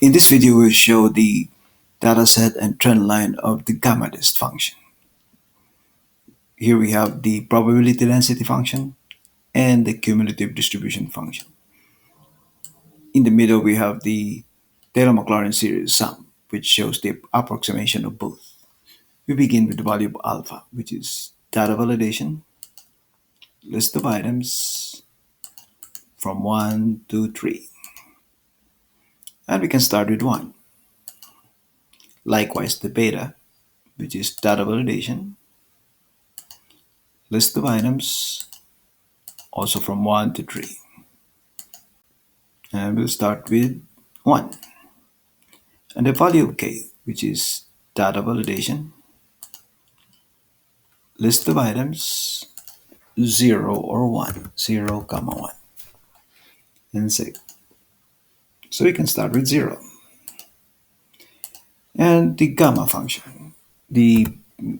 In this video, we'll show the dataset and trend line of the GAMMADIST function. Here we have the probability density function and the cumulative distribution function. In the middle, we have the Taylor-Maclaurin series sum, which shows the approximation of both. We begin with the value of alpha, which is data validation, list of items from 1 to 3. And we can start with 1. Likewise, the beta, which is data validation, list of items, also from 1 to 3. And we'll start with 1. And the value of k, which is data validation, list of items, 0 or 1, 0, comma 1. And save. So we can start with 0. And the gamma function, the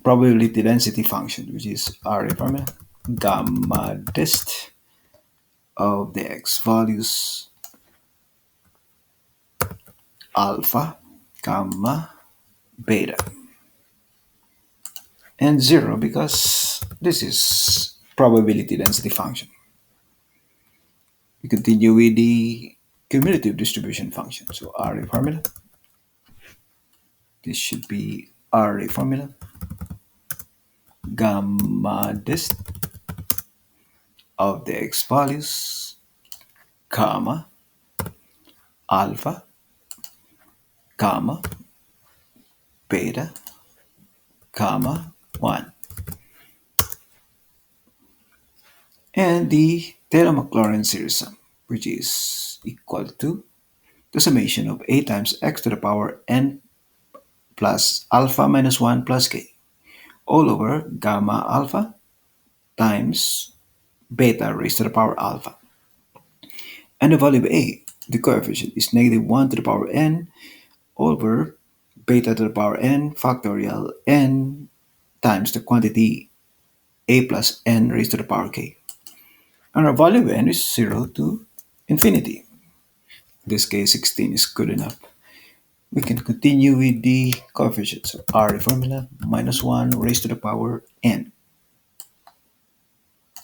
probability density function, which is array formula, GAMMADIST of the x values alpha, gamma, beta. And 0 because this is probability density function. We continue with the cumulative distribution function. So array formula. This should be array formula. GAMMADIST of the x values, comma, alpha, comma, beta, comma, 1. And the Taylor-Maclaurin series sum, which is equal to the summation of a times x to the power n plus alpha minus 1 plus k all over gamma alpha times beta raised to the power alpha. And the value of a, the coefficient, is negative 1 to the power n over beta to the power n factorial n times the quantity a plus n raised to the power k. And our value of n is 0 to infinity. In this case, 16 is good enough. We can continue with the coefficients. So R formula, minus 1 raised to the power n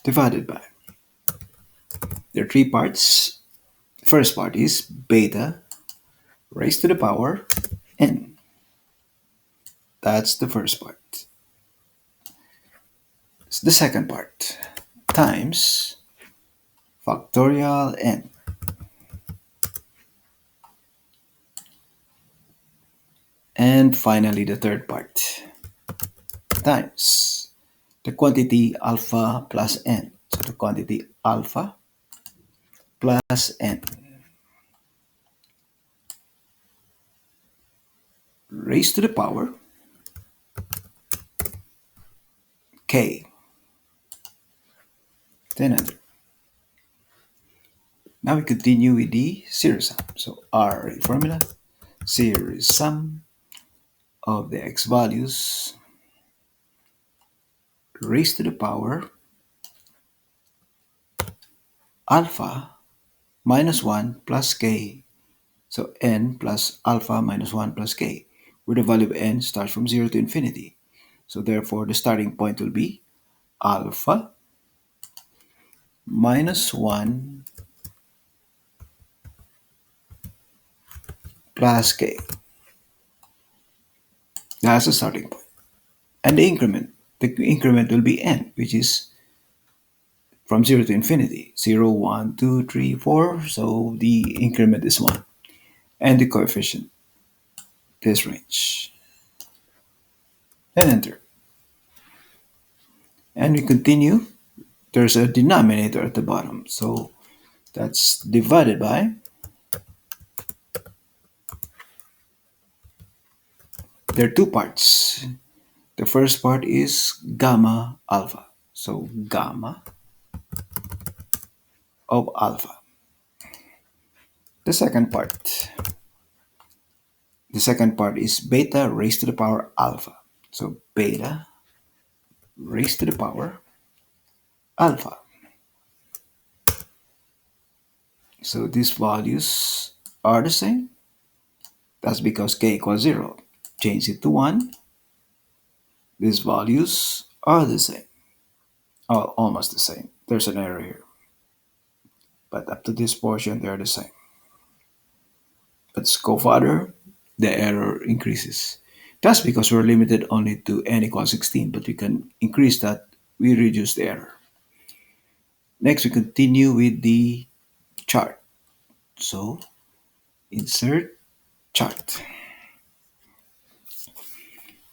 divided by. There are 3 parts. The first part is beta raised to the power n. That's the first part. The second part, times factorial n. And finally, the third part, times the quantity alpha plus n. So the quantity alpha plus n raised to the power k. Then enter. Now we continue with the series sum. So array formula, series sum of the x values raised to the power alpha minus 1 plus k. So n plus alpha minus 1 plus k, where the value of n starts from 0 to infinity. So therefore, the starting point will be alpha minus 1 plus k. That's the starting point. And the increment will be n, which is from 0 to infinity. 0, 1, 2, 3, 4. So the increment is 1. And the coefficient, this range. And enter. And we continue. There's a denominator at the bottom. So that's divided by. There are 2 parts. The first part is gamma alpha. So gamma of alpha. The second part is beta raised to the power alpha. So beta raised to the power alpha. So these values are the same. That's because k equals 0. Change it to 1. These values are the same. Oh, almost the same. There's an error here. But up to this portion, they're the same. Let's go further. The error increases. That's because we're limited only to n equals 16, but we can increase that. We reduce the error. Next, we continue with the chart. So, insert chart.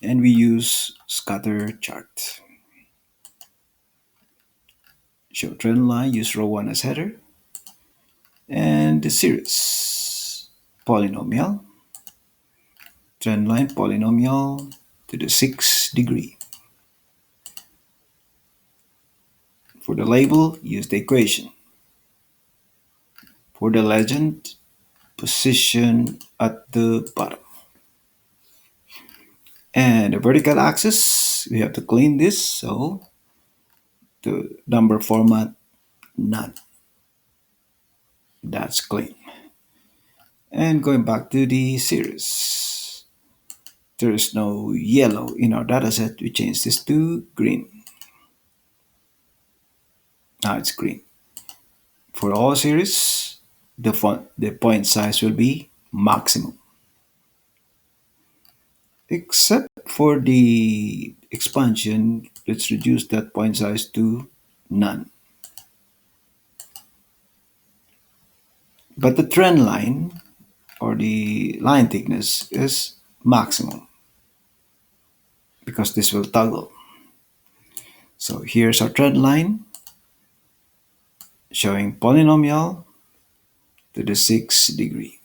And we use scatter chart. Show trend line, use row 1 as header. And the series polynomial. Trend line polynomial to the 6th degree. For the label, use the equation. For the legend, position at the bottom. And the vertical axis, we have to clean this, so the number format, none. That's clean. And going back to the series, there is no yellow in our dataset. We change this to green. Now it's green. For all series, the point size will be maximum. Except for the expansion, let's reduce that point size to none. But the trend line or the line thickness is maximum because this will toggle. So here's our trend line showing polynomial to the 6th degree.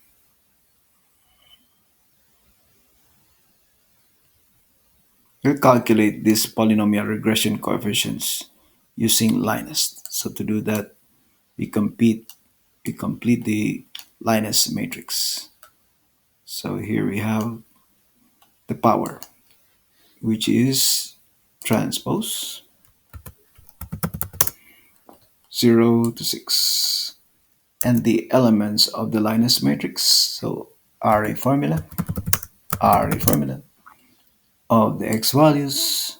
We'll calculate this polynomial regression coefficients using LINEST. So to do that, we complete the LINEST matrix. So here we have the power, which is transpose 0 to 6. And the elements of the LINEST matrix, so array formula of the x values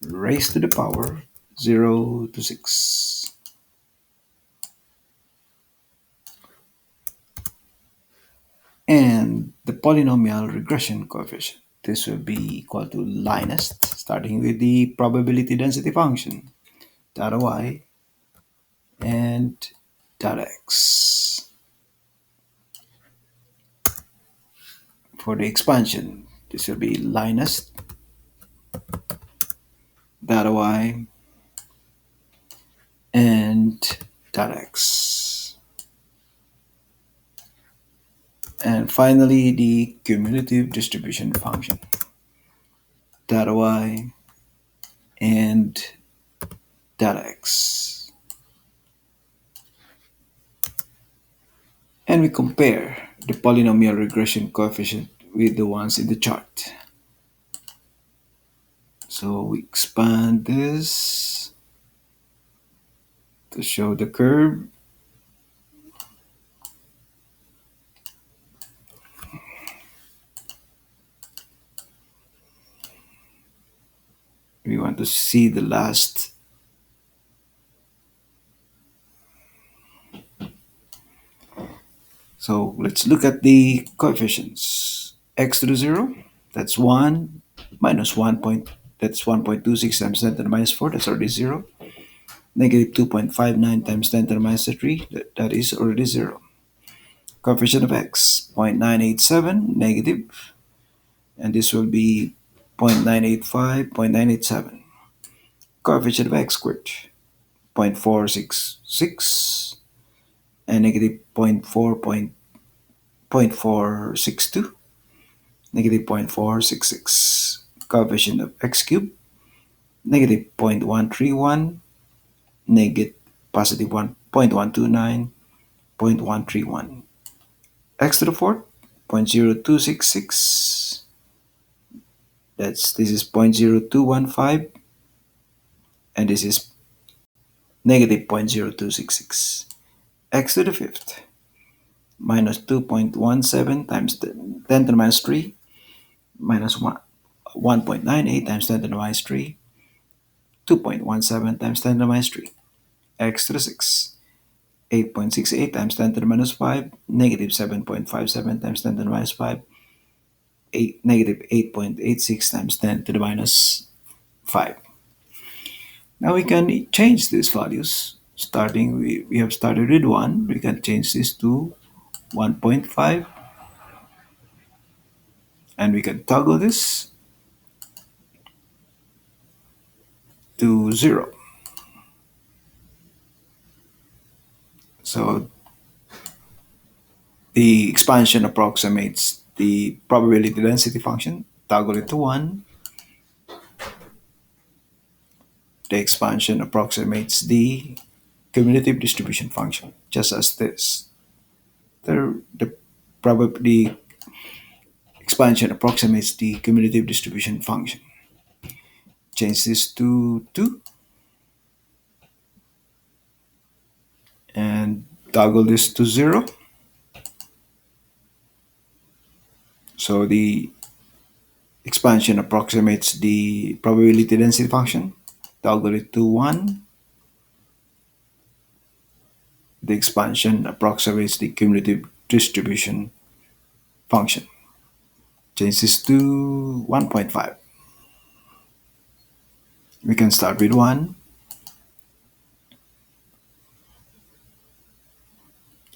raised to the power 0 to 6. And the polynomial regression coefficient. This will be equal to LINEST, starting with the probability density function, data y and data x. For the expansion, this will be LINEST, data y, and data x. And finally, the cumulative distribution function, data y and data x. And we compare the polynomial regression coefficient with the ones in the chart. So we expand this to show the curve. We want to see the last. So let's look at the coefficients. X to the 0, that's 1, minus 1 point, that's 1.26 times 10 to the minus 4, that's already 0. Negative 2.59 times 10 to the minus 3, that is already 0. Coefficient of x, 0.987, negative, and this will be 0.985, 0.987. Coefficient of x squared, 0.466, and negative 0.462, negative 0.466. Coefficient of x cubed, negative 0.131, negative positive 1.129, 0.131. X to the fourth, 0.0266. This is 0.0215, and this is negative 0.0266. X to the fifth, minus 2.17 times 10 to the minus 3 minus 1, 1.98 times 10 to the minus 3, 2.17 times 10 to the minus 3, x to the 6, 8.68 times 10 to the minus 5, negative 7.57 times 10 to the minus 5, 8, negative 8.86 times 10 to the minus 5. Now we can change these values. Starting, we have started with 1, we can change this to 1.5, and we can toggle this to 0. So the expansion approximates the probability density function. Toggle it to 1. The expansion approximates the cumulative distribution function, just as this. The probability expansion approximates the cumulative distribution function. Change this to 2 and toggle this to 0. So the expansion approximates the probability density function. Toggle it to 1. The expansion approximates the cumulative distribution function. Change this to 1.5. We can start with 1.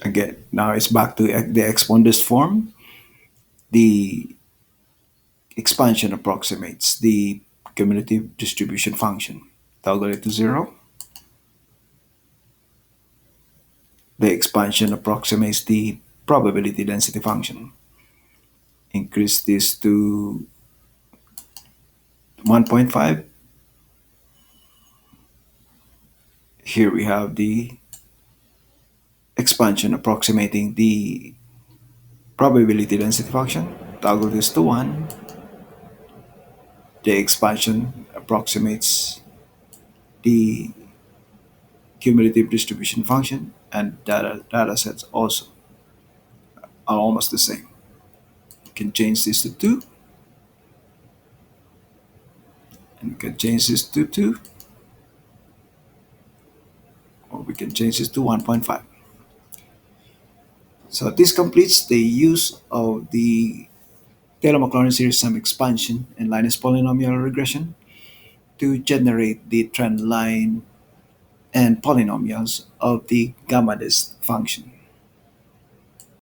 Again, now it's back to the GAMMADIST form. The expansion approximates the cumulative distribution function. Toggle it to 0. The expansion approximates the probability density function. Increase this to 1.5. Here we have the expansion approximating the probability density function. Toggle this to 1. The expansion approximates the cumulative distribution function, and data sets also are almost the same. You can change this to 2, and we can change this to 2, or we can change this to 1.5. So this completes the use of the Taylor-Maclaurin series sum expansion and LINEST polynomial regression to generate the trend line and polynomials of the GAMMADIST function.